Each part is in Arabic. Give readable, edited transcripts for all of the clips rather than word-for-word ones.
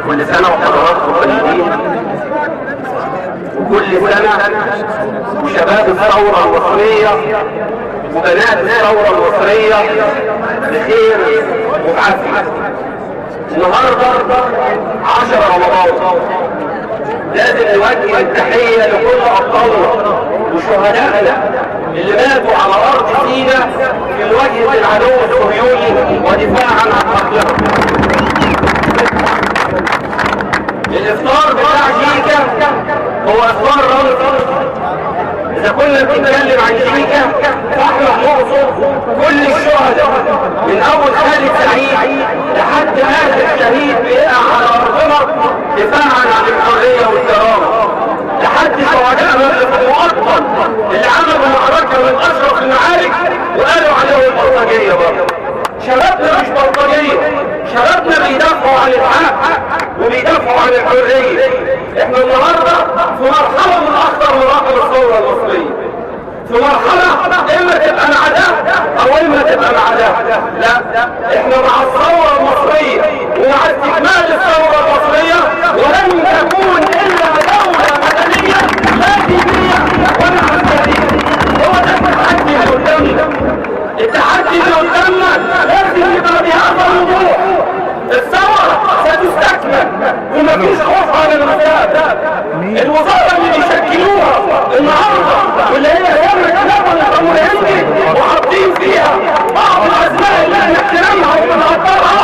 كل سنة وحضراتكم طيبين، وكل سنة وشباب الثورة المصرية وبنات الثورة المصرية بخير وبعافية. النهارده 10 رمضان، لازم نوجه التحية لكل أبطالنا وشهدائنا اللي ماتوا على أرض سيناء في مواجهة العدو الصهيوني ودفاعا عن أرضنا. الإفطار بتاع شيكا هو إفطار رمزي. إذا كنا بنتكلم عن شيكا فإحنا نقصد كل الشهداء من أول خالد سعيد لحد آخر شهيد بيقع على أرضنا دفاعا عن الحرية والكرامة، لحد شهدائنا اللي في المقطم اللي عملوا معركة من أشرف المعارك وقالوا عليهم البلطجية برضه. شبابنا مش بلطجية، شبابنا بيدافعوا عن الحق وبيدافعوا عن الحرية. احنا النهارده في مرحلة من أخطر مراحل الثورة المصرية، في مرحلة إما تبقى مع ده أو إما تبقى مع ده. لا، احنا مع الثورة المصرية ومع استكمال الثورة المصرية، ولن تكون إلا دولة مدنية لا دينية ولا عسكرية. هو ده التحدي اللي قدامنا. التحدي اللي قدامنا لازم يبقى بهذا الوضوح. الثورة ستستكمل ومفيش خوف على المستقبل. الوزارة اللي بيشكلوها النهارده واللي هي يملك لبن الامر الهندي وحاطين فيها بعض الاسماء اللي احنا احترامها وبنقدرها،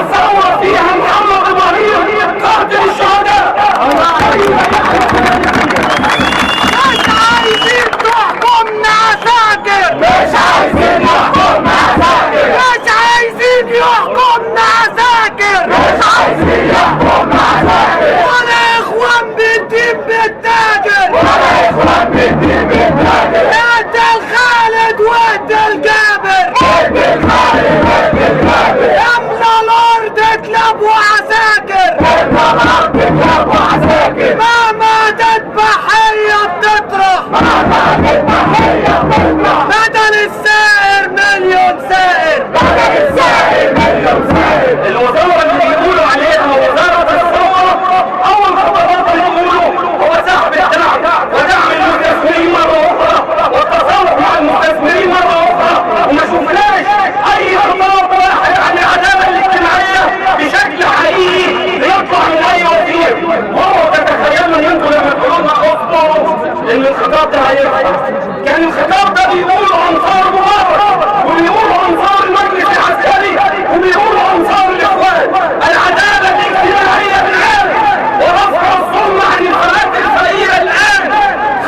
الثورة فيها محمد ابراهيم قاتل الشهداء. مش عايزين تحكمنا عساكر، مش عايزين يحكمنا عساكر، مش عايزين يحكمنا عساكر، مش عايزين يحكمنا عساكر، ولا اخوان بالدين بالتاجر، ولا اخوان بالدين بالتاجر. انت الخالد وانت الجابر، انت الخالد وانت الجابر. املى الارض تلبوا عساكر، املى الارض تلبوا عساكر. مهما تذبح هي بتطرح، مهما تذبح هي بتطرح. بدل السائر مليون سائر، بدل السائر مليون سائر. الوزارة اللي بيقولوا عليها وزارة الثورة، أول خطوات بيقولوا هو سحب الدعم ودعم المستثمرين مرة أخرى والتصالح مع المستثمرين مرة أخرى، وما شفناش أي خطوات واحد عن العدالة الاجتماعية بشكل حقيقي بيطلع من أي وزير. وهو تتخيلوا إن أنتوا لما تقولوا لنا أسطوروا إن الخطاب ده هيحصل، كان الخطاب ده بيقولوا أنصار مبارك وبيقولوا أنصار المجلس العسكري وبيقولوا أنصار الإخوان. العدالة الاجتماعية الآن ورفع الظلم عن الفئات الفقيرة الآن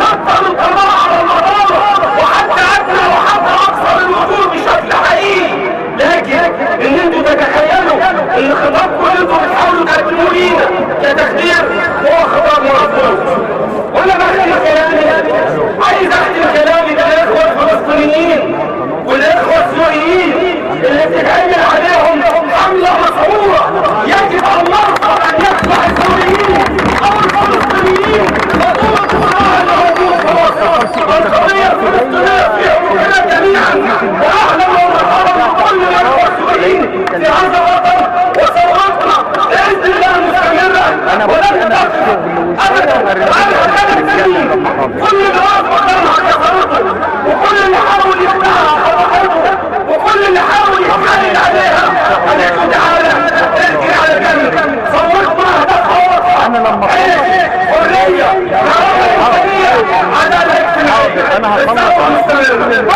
خطة للقضاء على البطالة وحتى أدنى وحتى أقصى للوجود بشكل حقيقي. لكن إن أنتوا تتخيلوا إن خطابكم اللي أنتوا بتحاولوا تقدموه لينا كتخدير هو خطاب مرفوض. وأنا بختم كلامي، عايز أختم كلامي بالإخوة الفلسطينيين والإخوة السوريين اللي بتتعمل عليهم حملة مسعورة. يجب أن نرفض أن يخضع السوريين أو الفلسطينيين بطولة صراع الهجوم في مصر. القضية الفلسطينية فيها ممكنة جميعا، وأهلا ومرحبا بكل الإخوة السوريين في هذا الوطن. وثورتنا بإذن الله مستمرة ولن تقف أبدا. كل اللي واقف قدامها كثرته، وكل اللي حاول يفتحها فرحته، وكل اللي حاول يتحلل عليها قالت تعالى ارجع على جنب. ثورتنا هدفها واضحة، حرية، عدالة اجتماعية. الثورة مستمرة.